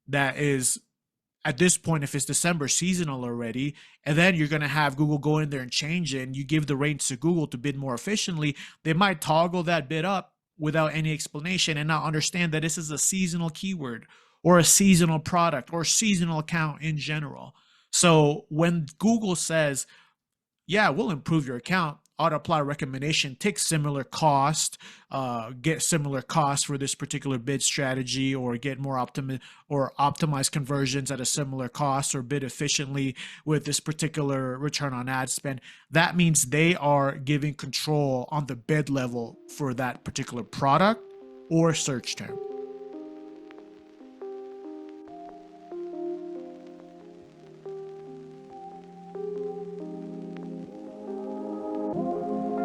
that is at this point, if it's December, seasonal already, and then you're going to have Google go in there and change it, and you give the reins to Google to bid more efficiently, they might toggle that bid up without any explanation and not understand that this is a seasonal keyword or a seasonal product or seasonal account in general. So when Google says, yeah, we'll improve your account, auto apply recommendation, take similar cost, get similar cost for this particular bid strategy, or get more optimized conversions at a similar cost, or bid efficiently with this particular return on ad spend. That means they are giving control on the bid level for that particular product or search term.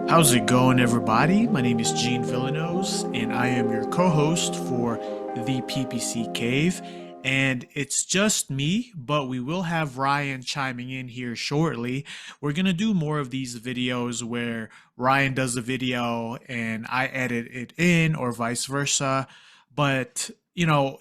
How's it going, everybody? My name is Gene Villanos, and I am your co-host for the PPC Cave. And it's just me, but we will have Ryan chiming in here shortly. We're going to do more of these videos where Ryan does a video and I edit it in, or vice versa. But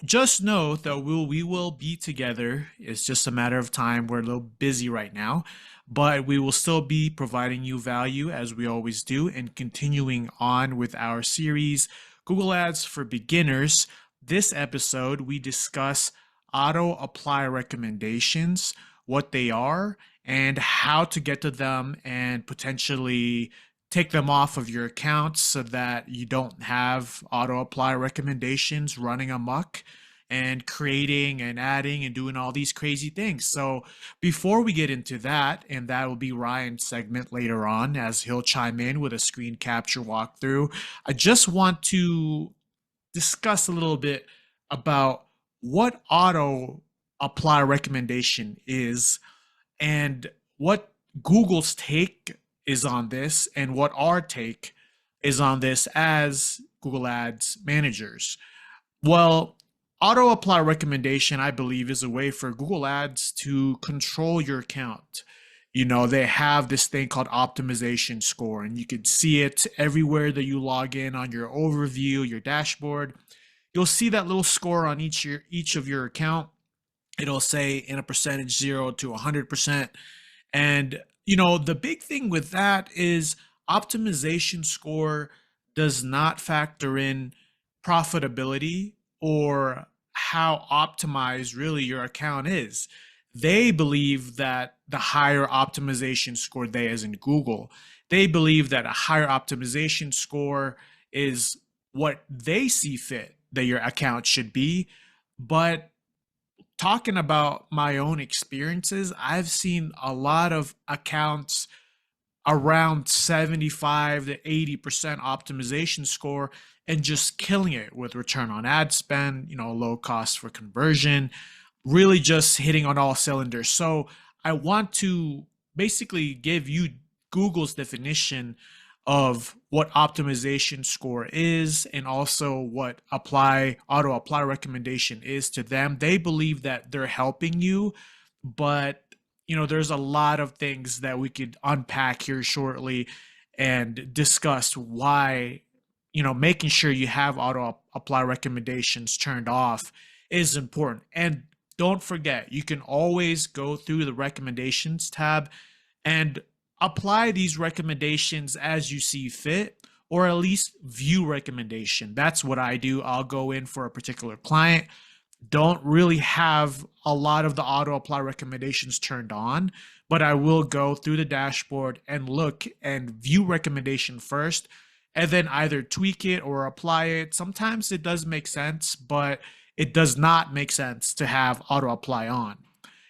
just know that we will be together. It's just a matter of time. We're a little busy right now, but we will still be providing you value as we always do, and continuing on with our series, Google Ads for Beginners. This episode, we discuss auto apply recommendations, what they are, and how to get to them and potentially take them off of your account so that you don't have auto apply recommendations running amok and creating and adding and doing all these crazy things. So before we get into that, and that will be Ryan's segment later on as he'll chime in with a screen capture walkthrough, I just want to discuss a little bit about what auto apply recommendation is and what Google's take is on this and what our take is on this as Google Ads managers. Well, auto apply recommendation, I believe, is a way for Google Ads to control your account. They have this thing called optimization score, and you can see it everywhere that you log in on your overview, your dashboard. You'll see that little score on each of your account. It'll say in a percentage 0 to 100%. And the big thing with that is optimization score does not factor in profitability or how optimized really your account is. They believe that the higher optimization score, they as in Google, they believe that a higher optimization score is what they see fit that your account should be. But talking about my own experiences, I've seen a lot of accounts around 75 to 80% optimization score and just killing it with return on ad spend, low cost for conversion, really just hitting on all cylinders. So I want to basically give you Google's definition of what optimization score is, and also what auto apply recommendation is to them. They believe that they're helping you, but there's a lot of things that we could unpack here shortly and discuss why making sure you have auto apply recommendations turned off is important. And don't forget, you can always go through the recommendations tab and apply these recommendations as you see fit, or at least view recommendation. That's what I do. I'll go in for a particular client, don't really have a lot of the auto apply recommendations turned on, but I will go through the dashboard and look and view recommendation first, and then either tweak it or apply it. Sometimes it does make sense, but it does not make sense to have auto apply on.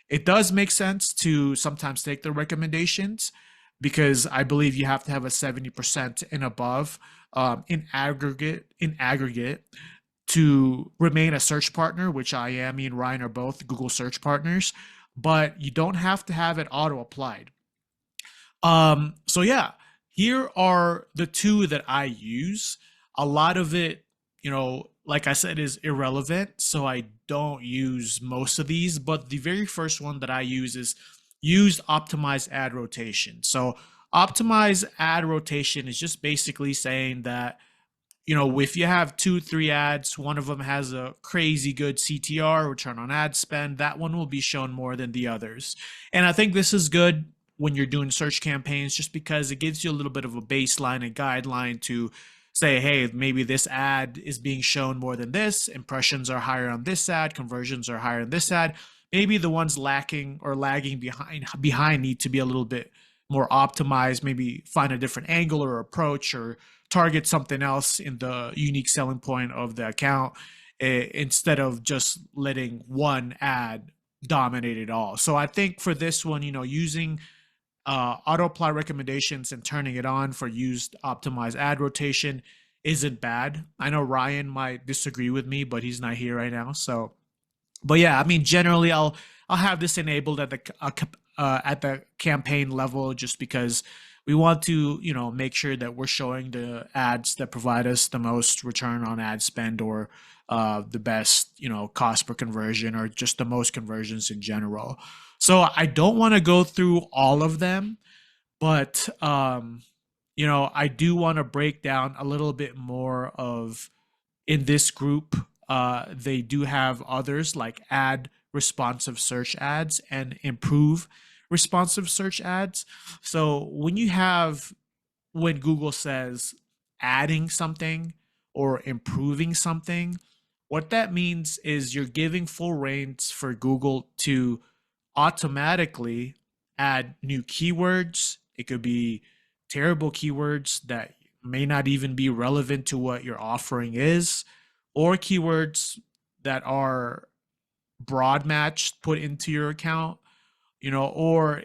It does make sense to sometimes take the recommendations, because I believe you have to have a 70% and above in aggregate to remain a search partner, which I am. Me and Ryan are both Google search partners, but you don't have to have it auto applied. So yeah, here are the two that I use. A lot of it, like I said, is irrelevant, so I don't use most of these, but the very first one that I use is use optimized ad rotation. So optimized ad rotation is just basically saying that if you have two, three ads, one of them has a crazy good CTR, return on ad spend, that one will be shown more than the others. And I think this is good when you're doing search campaigns just because it gives you a little bit of a baseline and guideline to say, hey, maybe this ad is being shown more than this, impressions are higher on this ad, conversions are higher on this ad. Maybe the ones lacking or lagging behind need to be a little bit more optimized, maybe find a different angle or approach or target something else in the unique selling point of the account instead of just letting one ad dominate it all. So I think for this one, using auto apply recommendations and turning it on for used optimized ad rotation isn't bad. I know Ryan might disagree with me, but he's not here right now. So, but yeah, I mean, generally, I'll have this enabled at the campaign level just because we want to make sure that we're showing the ads that provide us the most return on ad spend or the best cost per conversion or just the most conversions in general. So I don't want to go through all of them, but I do want to break down a little bit more of in this group. They do have others like add responsive search ads and improve responsive search ads. So when Google says adding something or improving something, what that means is you're giving full reins for Google to automatically add new keywords. It could be terrible keywords that may not even be relevant to what your offering is, or keywords that are broad matched put into your account, or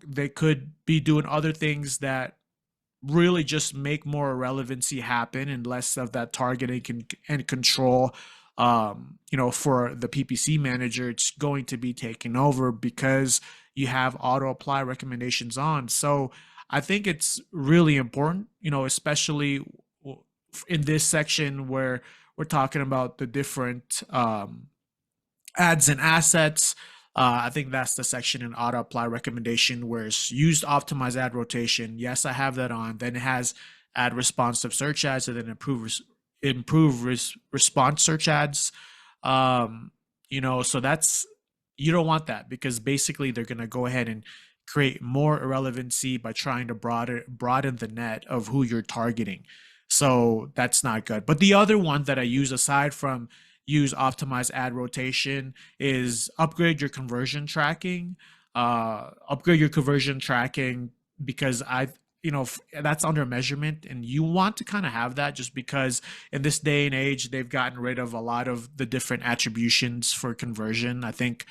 they could be doing other things that really just make more relevancy happen and less of that targeting and control. For the PPC manager, it's going to be taken over because you have auto apply recommendations on. So I think it's really important, especially in this section where we're talking about the different ads and assets. I think that's the section in auto apply recommendation where it's used optimize ad rotation. Yes, I have that on. Then it has add responsive search ads and then improve response search ads. So that's, you don't want that because basically they're going to go ahead and create more irrelevancy by trying to broaden the net of who you're targeting. So that's not good. But the other one that I use aside from use optimize ad rotation is upgrade your conversion tracking. Because that's under measurement and you want to kind of have that just because in this day and age they've gotten rid of a lot of the different attributions for conversion. I think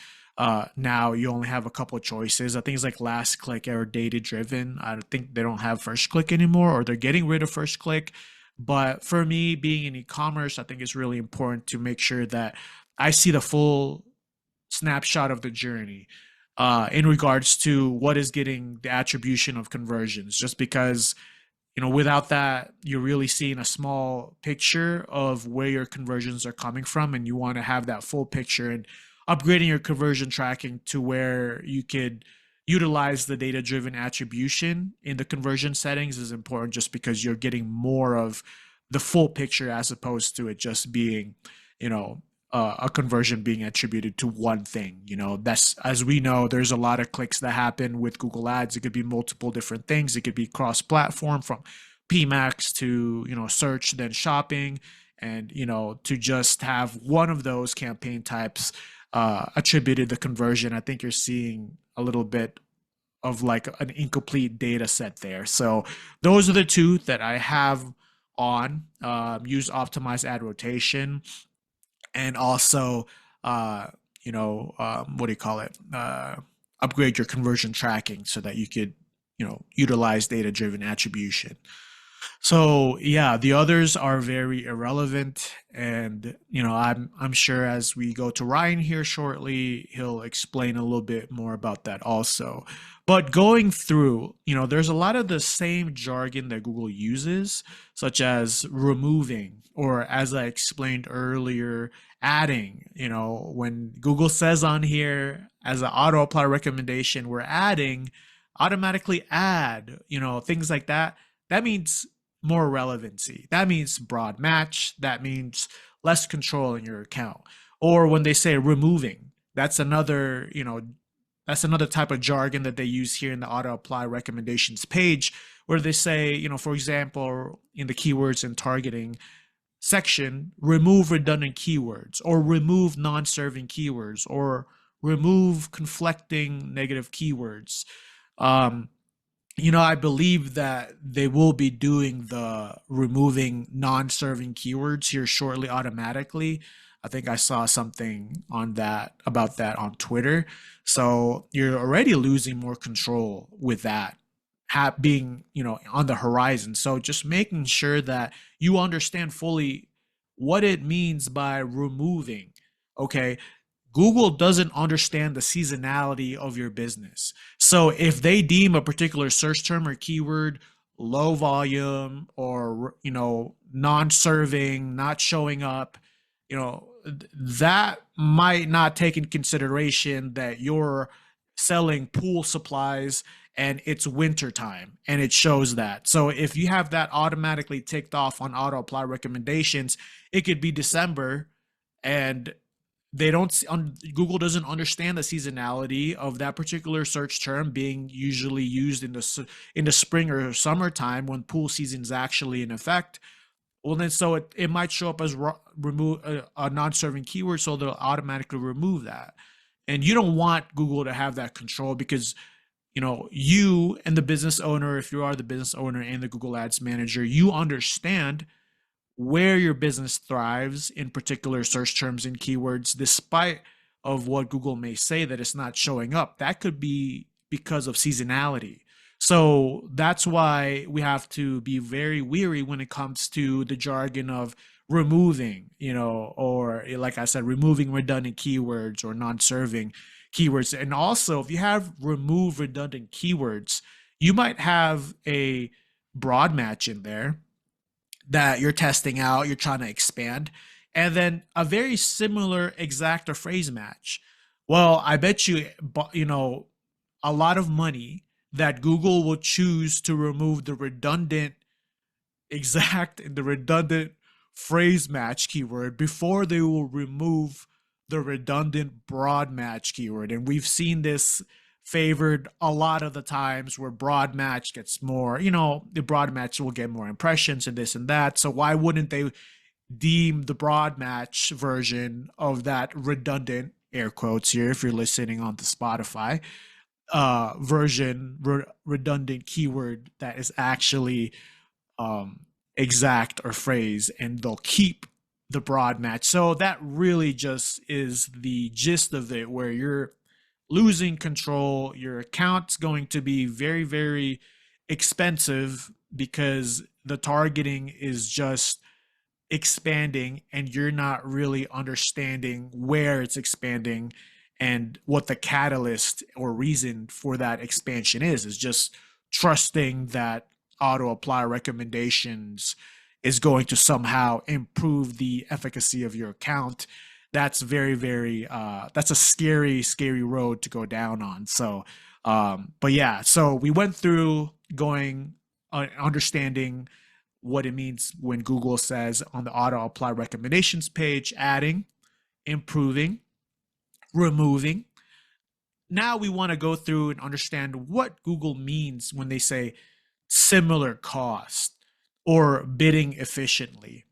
now you only have a couple of choices. I think it's like last click or data driven. I think they don't have first click anymore, or they're getting rid of first click. But for me, being in e-commerce, I think it's really important to make sure that I see the full snapshot of the journey in regards to what is getting the attribution of conversions. Just because, without that, you're really seeing a small picture of where your conversions are coming from, and you want to have that full picture. And upgrading your conversion tracking to where you could utilize the data-driven attribution in the conversion settings is important just because you're getting more of the full picture as opposed to it just being, a conversion being attributed to one thing. That's, as we know, there's a lot of clicks that happen with Google Ads. It could be multiple different things. It could be cross-platform from PMAX to, search, then shopping, and, to just have one of those campaign types attributed the conversion. I think you're seeing a little bit of like an incomplete data set there. So those are the two that I have on. Use optimize ad rotation, and also what do you call it, upgrade your conversion tracking so that you could utilize data driven attribution. So yeah, the others are very irrelevant, and I'm sure as we go to Ryan here shortly, he'll explain a little bit more about that also. But going through, there's a lot of the same jargon that Google uses, such as removing, or as I explained earlier, adding. When Google says on here as an auto apply recommendation, we're adding, automatically add, things like that. That means more relevancy. That means broad match. That means less control in your account. Or when they say removing, that's another, that's another type of jargon that they use here in the auto apply recommendations page, where they say, for example, in the keywords and targeting section, remove redundant keywords or remove non-serving keywords or remove conflicting negative keywords. Um, I believe that they will be doing the removing non-serving keywords here shortly automatically. I think I saw something on that about that on Twitter. So you're already losing more control with that being, on the horizon. So just making sure that you understand fully what it means by removing. Okay, Google doesn't understand the seasonality of your business. So if they deem a particular search term or keyword low volume or non-serving, not showing up, that might not take in consideration that you're selling pool supplies and it's winter time and it shows that. So if you have that automatically ticked off on auto apply recommendations, it could be December and they don't Google doesn't understand the seasonality of that particular search term being usually used in the spring or summertime when pool season is actually in effect. Well, then so it might show up as remove a non-serving keyword, so they'll automatically remove that. And you don't want Google to have that control because you and the business owner, if you are the business owner and the Google Ads manager, you understand where your business thrives in particular search terms and keywords, despite of what Google may say that it's not showing up. That could be because of seasonality. So that's why we have to be very weary when it comes to the jargon of removing, or like I said, removing redundant keywords or non-serving keywords. And also, if you have remove redundant keywords, you might have a broad match in there that you're testing out, you're trying to expand, and then a very similar exact or phrase match. Well, I bet you, a lot of money that Google will choose to remove the redundant exact and the redundant phrase match keyword before they will remove the redundant broad match keyword. And we've seen this favored a lot of the times where broad match gets more, the broad match will get more impressions and this and that. So why wouldn't they deem the broad match version of that redundant, air quotes here if you're listening on the Spotify, redundant keyword that is actually exact or phrase, and they'll keep the broad match. So that really just is the gist of it, where you're losing control. Your account's going to be very, very expensive because the targeting is just expanding and you're not really understanding where it's expanding and what the catalyst or reason for that expansion is just trusting that auto apply recommendations is going to somehow improve the efficacy of your account. That's very, very that's a scary road to go down on. So but yeah, so we went through going understanding what it means when Google says on the auto apply recommendations page, adding, improving, removing. Now we want to go through and understand what Google means when they say similar cost or bidding efficiently.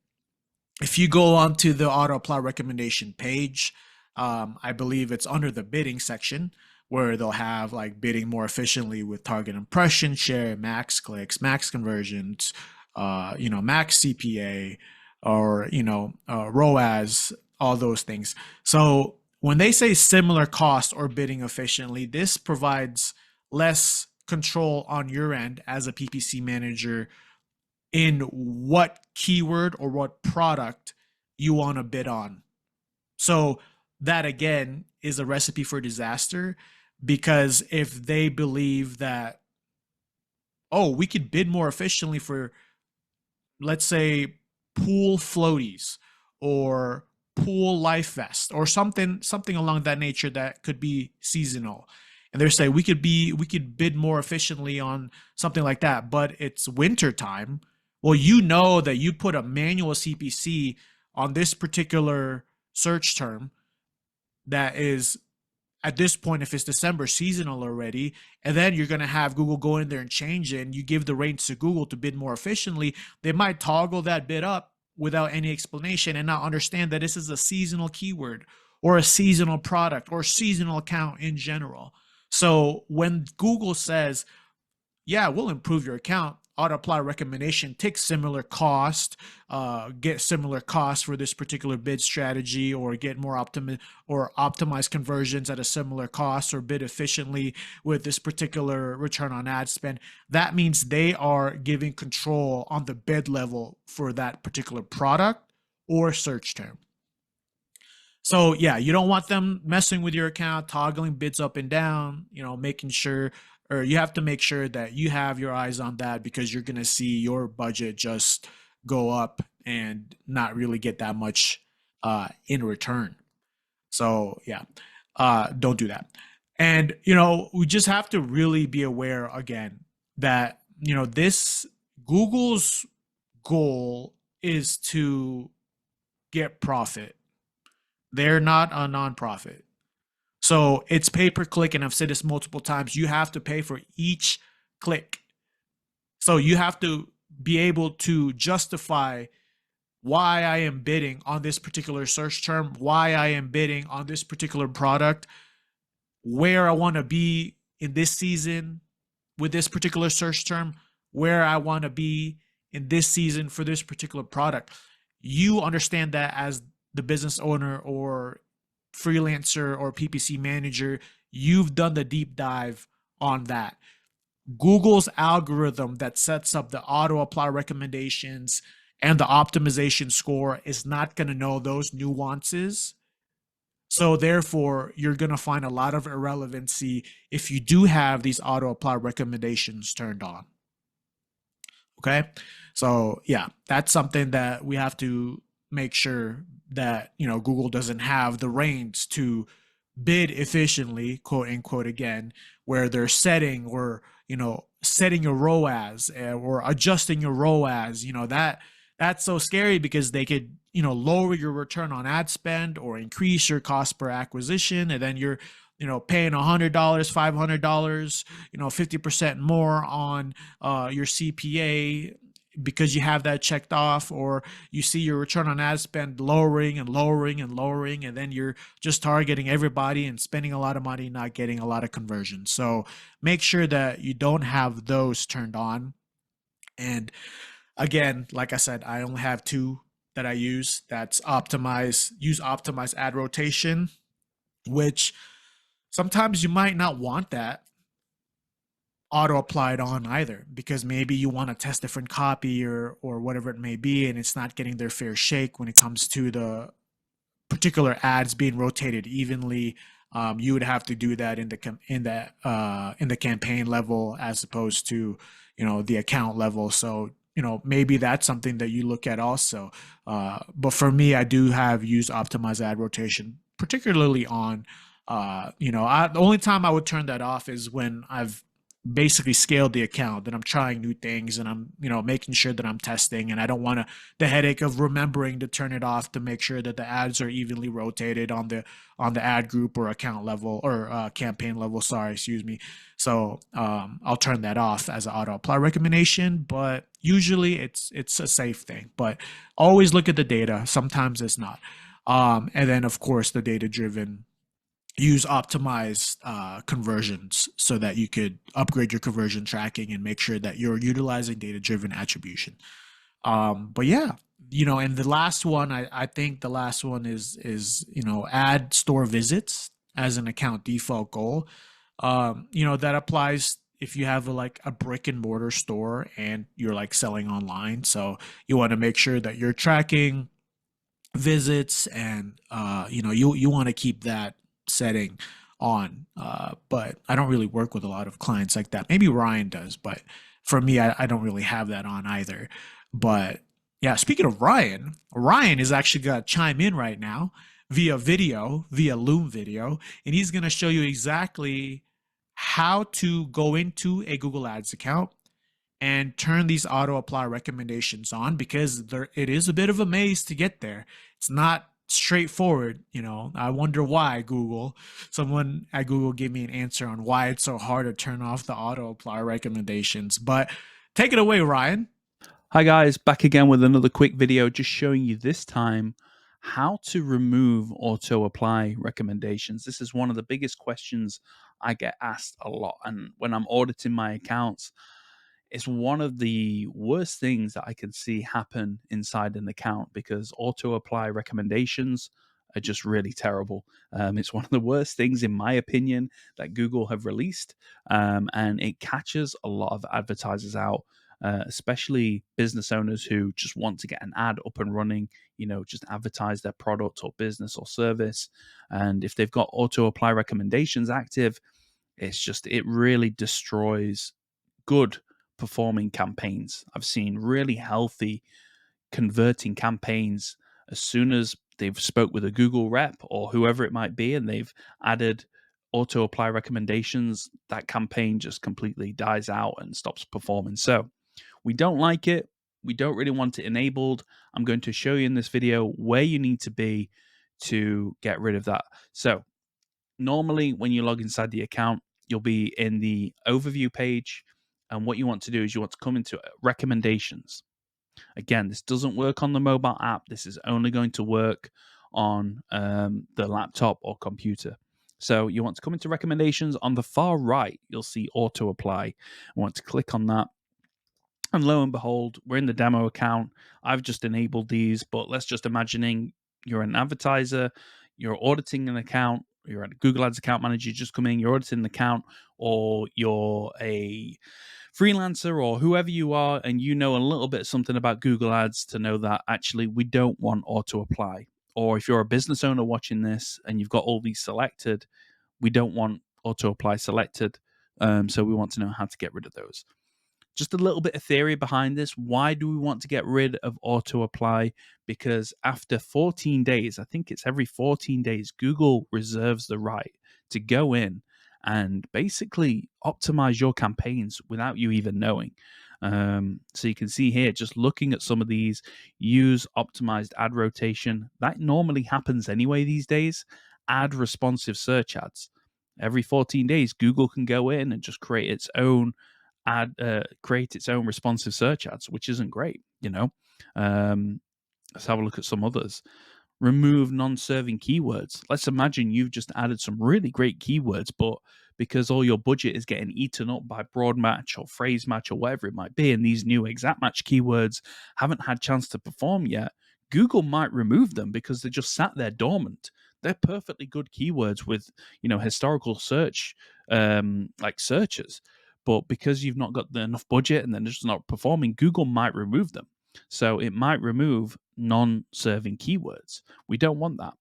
If you go onto the auto apply recommendation page, I believe it's under the bidding section where they'll have like bidding more efficiently with target impression share, max clicks, max conversions, max CPA, or ROAS, all those things. So when they say similar cost or bidding efficiently, this provides less control on your end as a PPC manager in what keyword or what product you want to bid on. So that again is a recipe for disaster, because if they believe that, oh, we could bid more efficiently for, let's say, pool floaties or pool life vest or something along that nature that could be seasonal, and they're saying we could bid more efficiently on something like that, but it's winter time. Well, you know that you put a manual CPC on this particular search term that is, at this point, if it's December, seasonal already, and then you're going to have Google go in there and change it, and you give the reins to Google to bid more efficiently, they might toggle that bid up without any explanation and not understand that this is a seasonal keyword or a seasonal product or seasonal account in general. So when Google says, yeah, we'll improve your account, auto apply recommendation, take similar cost, get similar cost for this particular bid strategy, or get more optimize conversions at a similar cost, or bid efficiently with this particular return on ad spend. That means they are giving control on the bid level for that particular product or search term. So yeah, you don't want them messing with your account, toggling bids up and down, making sure, or you have to make sure that you have your eyes on that, because you're going to see your budget just go up and not really get that much in return. So yeah, don't do that. And, we just have to really be aware again that, this Google's goal is to get profit. They're not a nonprofit. So it's pay per click. And I've said this multiple times. You have to pay for each click. So you have to be able to justify why I am bidding on this particular search term, why I am bidding on this particular product, where I want to be in this season with this particular search term, where I want to be in this season for this particular product. You understand that as the business owner or freelancer or PPC manager, you've done the deep dive on that. Google's algorithm that sets up the auto apply recommendations and the optimization score is not going to know those nuances. So therefore, you're going to find a lot of irrelevancy if you do have these auto apply recommendations turned on. Okay. So yeah, that's something that we have to make sure that, Google doesn't have the reins to bid efficiently, quote unquote, again, where they're setting or, setting your ROAS or adjusting your ROAS, that's so scary, because they could, lower your return on ad spend or increase your cost per acquisition. And then you're, paying $100, $500, 50% more on your CPA, because you have that checked off, or you see your return on ad spend lowering and lowering and lowering, and then you're just targeting everybody and spending a lot of money, not getting a lot of conversions. So make sure that you don't have those turned on. And again, like I said, I only have two that I use. That's optimize ad rotation, which sometimes you might not want that auto applied on either, because maybe you want to test different copy or whatever it may be, and it's not getting their fair shake when it comes to the particular ads being rotated evenly. You would have to do that in the campaign level as opposed to the account level. So maybe that's something that you look at also. But for me, I do have used optimized ad rotation, particularly on the only time I would turn that off is when I've basically scaled the account, that I'm trying new things and I'm, making sure that I'm testing, and I don't want the headache of remembering to turn it off to make sure that the ads are evenly rotated on the ad group or account level or campaign level. Sorry, excuse me. So I'll turn that off as an auto apply recommendation, but usually it's a safe thing. But always look at the data. Sometimes it's not. And then of course the data driven, use optimized conversions so that you could upgrade your conversion tracking and make sure that you're utilizing data-driven attribution. But yeah, and the last one, I think the last one is add store visits as an account default goal. That applies if you have a brick and mortar store and you're selling online. So you want to make sure that you're tracking visits, and you want to keep that setting on, but I don't really work with a lot of clients like that. Maybe Ryan does, but for me, I don't really have that on either. But yeah, speaking of Ryan is actually going to chime in right now via Loom video, and he's going to show you exactly how to go into a Google Ads account and turn these auto apply recommendations on, because it is a bit of a maze to get there. It's not straightforward. I wonder why Google. Someone at Google gave me an answer on why it's so hard to turn off the auto apply recommendations. But take it away, Ryan. Hi guys, back again with another quick video just showing you this time how to remove auto apply recommendations. This is one of the biggest questions I get asked a lot, and when I'm auditing my accounts, it's one of the worst things that I can see happen inside an account because auto apply recommendations are just really terrible. It's one of the worst things, in my opinion, that Google have released, and it catches a lot of advertisers out. Especially business owners who just want to get an ad up and running, just advertise their product or business or service. And if they've got auto apply recommendations active, it really destroys good performing campaigns. I've seen really healthy converting campaigns as soon as they've spoke with a Google rep or whoever it might be, and they've added auto apply recommendations, that campaign just completely dies out and stops performing. So we don't like it. We don't really want it enabled. I'm going to show you in this video where you need to be to get rid of that. So normally when you log inside the account, you'll be in the overview page. And what you want to do is you want to come into recommendations. Again, this doesn't work on the mobile app. This is only going to work on the laptop or computer. So you want to come into recommendations. On the far right, you'll see auto apply. I want to click on that. And lo and behold, we're in the demo account. I've just enabled these, but let's just imagining you're an advertiser, you're auditing an account, you're a Google Ads account manager, you just come in, you're auditing an account, or you're a freelancer or whoever you are, and you know a little bit something about Google Ads to know that actually we don't want auto apply. Or if you're a business owner watching this and you've got all these selected, we don't want auto apply selected. So we want to know how to get rid of those. Just a little bit of theory behind this. Why do we want to get rid of auto apply? Because after 14 days, I think it's every 14 days, Google reserves the right to go in and basically optimize your campaigns without you even knowing. So you can see here, just looking at some of these, use optimized ad rotation. That normally happens anyway these days. Add responsive search ads. Every 14 days, Google can go in and just create its own create its own responsive search ads, which isn't great. Let's have a look at some others. Remove non-serving keywords. Let's imagine you've just added some really great keywords, but because all your budget is getting eaten up by broad match or phrase match or whatever it might be, and these new exact match keywords haven't had chance to perform yet, Google might remove them because they just sat there dormant. They're perfectly good keywords with historical search like searches, but because you've not got enough budget and they're just not performing, Google might remove them. So it might remove non-serving keywords. We don't want that.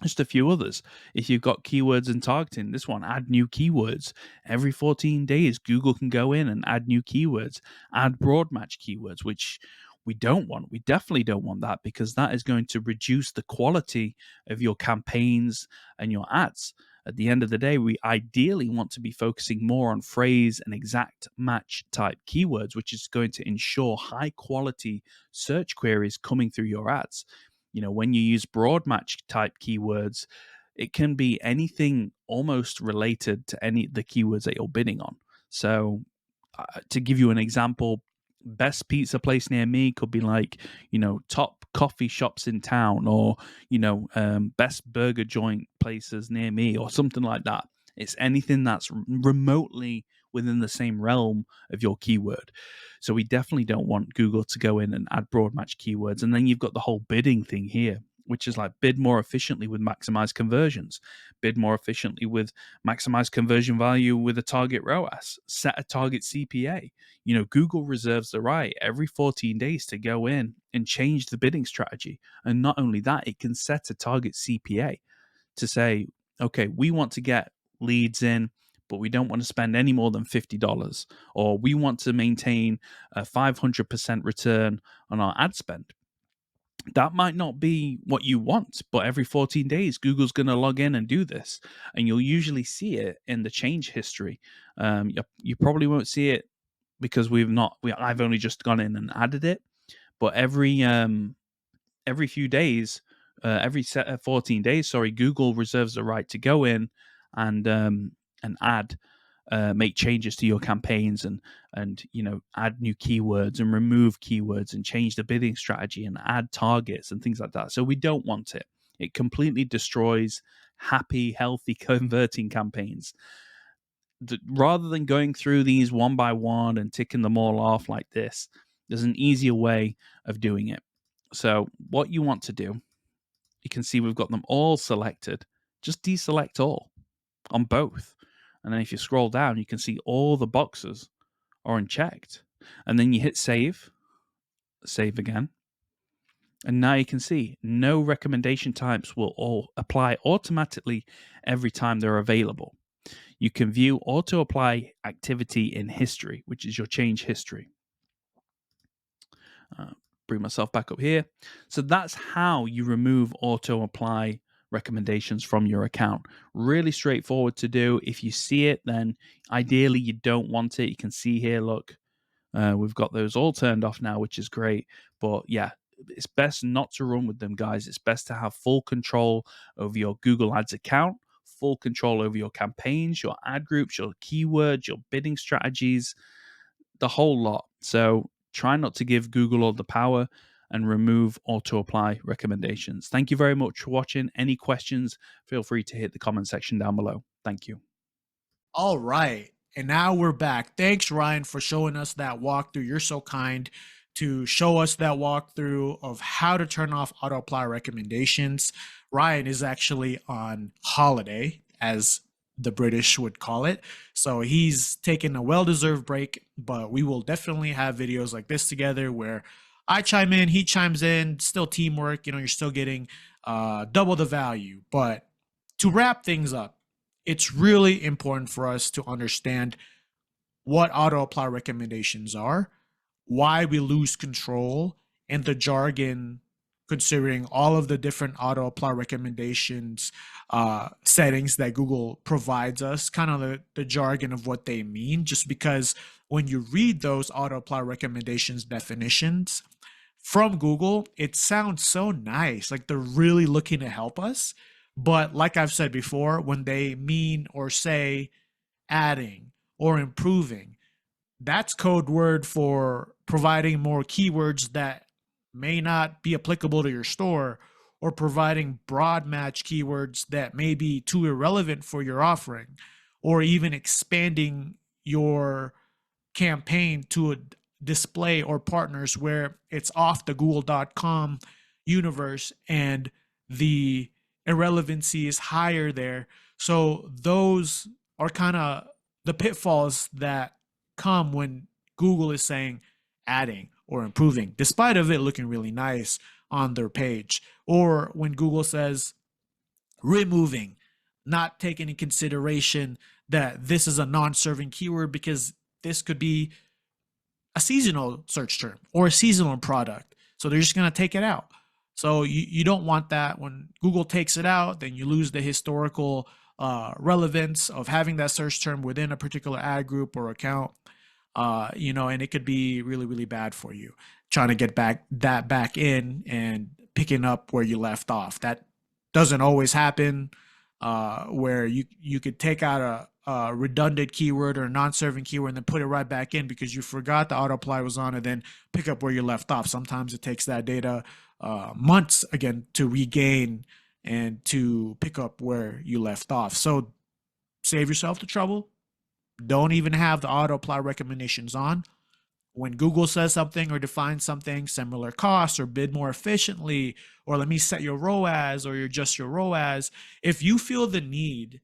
Just a few others. If you've got keywords and targeting, this one, add new keywords. Every 14 days, Google can go in and add new keywords, add broad match keywords, which we don't want. We definitely don't want that because that is going to reduce the quality of your campaigns and your ads. At the end of the day, we ideally want to be focusing more on phrase and exact match type keywords, which is going to ensure high quality search queries coming through your ads. When you use broad match type keywords, it can be anything almost related to any the keywords that you're bidding on. So to give you an example, best pizza place near me could be like, top coffee shops in town, or, best burger joint places near me, or something like that. It's anything that's remotely within the same realm of your keyword. So we definitely don't want Google to go in and add broad match keywords. And then you've got the whole bidding thing here, which is like bid more efficiently with maximized conversions, bid more efficiently with maximized conversion value with a target ROAS, set a target CPA. Google reserves the right every 14 days to go in and change the bidding strategy. And not only that, it can set a target CPA to say, okay, we want to get leads in, but we don't want to spend any more than $50, or we want to maintain a 500% return on our ad spend. That might not be what you want, but every 14 days, Google's going to log in and do this. And you'll usually see it in the change history. You probably won't see it because I've only just gone in and added it. But every few days, every 14 days, sorry, Google reserves the right to go in and add, make changes to your campaigns, and add new keywords and remove keywords and change the bidding strategy and add targets and things like that. So we don't want it. It completely destroys happy, healthy converting campaigns. Rather than going through these one by one and ticking them all off like this, there's an easier way of doing it. So what you want to do, you can see we've got them all selected. Just deselect all on both. And then if you scroll down, you can see all the boxes are unchecked. And then you hit save, save again. And now you can see no recommendation types will all apply automatically every time they're available. You can view auto apply activity in history, which is your change history. Bring myself back up here. So that's how you remove auto apply recommendations from your account. Really straightforward to do. If you see it, then ideally you don't want it. You can see here, look, we've got those all turned off now, which is great. But yeah, it's best not to run with them, guys. It's best to have full control over your Google Ads account, full control over your campaigns, your ad groups, your keywords, your bidding strategies, the whole lot. So try not to give Google all the power and remove auto apply recommendations. Thank you very much for watching. Any questions, feel free to hit the comment section down below. Thank you. All right. And now we're back. Thanks, Ryan, for showing us that walkthrough. You're so kind to show us that walkthrough of how to turn off auto apply recommendations. Ryan is actually on holiday, as the British would call it. So he's taking a well-deserved break, but we will definitely have videos like this together where I chime in, he chimes in, still teamwork. You're still getting double the value. But to wrap things up, it's really important for us to understand what auto apply recommendations are, why we lose control, and the jargon considering all of the different auto apply recommendations settings that Google provides us, kind of the jargon of what they mean, just because when you read those auto apply recommendations definitions from Google, it sounds so nice, like they're really looking to help us. But like I've said before, when they mean or say adding or improving, that's code word for providing more keywords that may not be applicable to your store, or providing broad match keywords that may be too irrelevant for your offering, or even expanding your campaign to a display or partners where it's off the google.com universe and the irrelevancy is higher there. So those are kind of the pitfalls that come when Google is saying adding or improving, despite of it looking really nice on their page, or when Google says removing, not taking in consideration that this is a non-serving keyword because this could be a seasonal search term or a seasonal product. So they're just going to take it out. So you don't want that. When Google takes it out, then you lose the historical relevance of having that search term within a particular ad group or account. And it could be really, really bad for you trying to get back in and picking up where you left off. That doesn't always happen, where you could take out a redundant keyword or a non-serving keyword and then put it right back in because you forgot the auto apply was on, and then pick up where you left off. Sometimes it takes that data months again to regain and to pick up where you left off. So save yourself the trouble. Don't even have the auto apply recommendations on. When Google says something or defines something, similar costs or bid more efficiently, or let me set your ROAS or adjust your ROAS, if you feel the need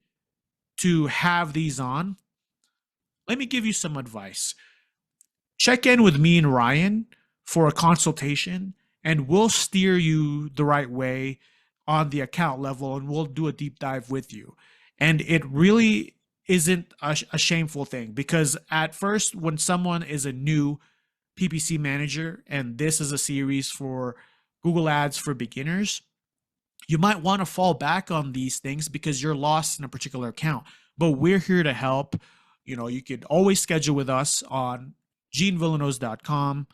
to have these on, let me give you some advice. Check in with me and Ryan for a consultation, and we'll steer you the right way on the account level, and we'll do a deep dive with you. And it really isn't a shameful thing, because at first, when someone is a new PPC manager, and this is a series for Google Ads for beginners, you might want to fall back on these things because you're lost in a particular account. But we're here to help. You could always schedule with us on genevillanos.com.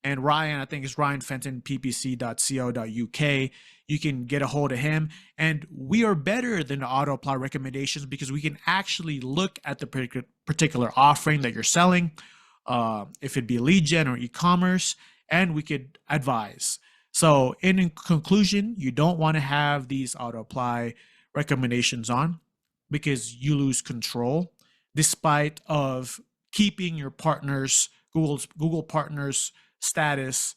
And Ryan, I think it's Ryan Fenton, ppc.co.uk. You can get a hold of him. And we are better than the auto apply recommendations because we can actually look at the particular offering that you're selling, if it be lead gen or e-commerce, and we could advise. So in conclusion, you don't want to have these auto apply recommendations on because you lose control despite of keeping your partners, Google partners status.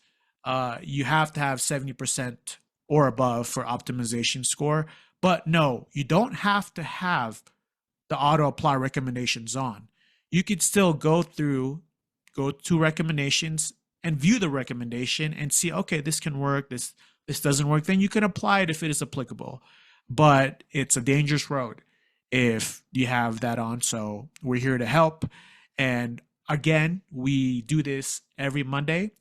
You have to have 70% or above for optimization score. But no, you don't have to have the auto apply recommendations on. You could still go to recommendations and view the recommendation and see, okay, this can work, this doesn't work. Then you can apply it if it is applicable. But it's a dangerous road if you have that on. So we're here to help. And again, we do this every Monday,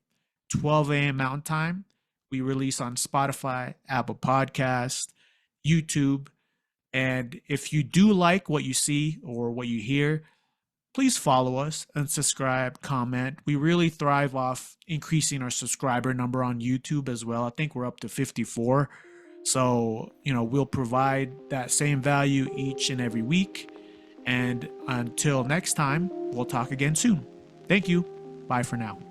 12 a.m. Mountain Time. We release on Spotify, Apple Podcast, YouTube. And if you do like what you see or what you hear, please follow us and subscribe, comment. We really thrive off increasing our subscriber number on YouTube as well. I think we're up to 54. So, we'll provide that same value each and every week. And until next time, we'll talk again soon. Thank you. Bye for now.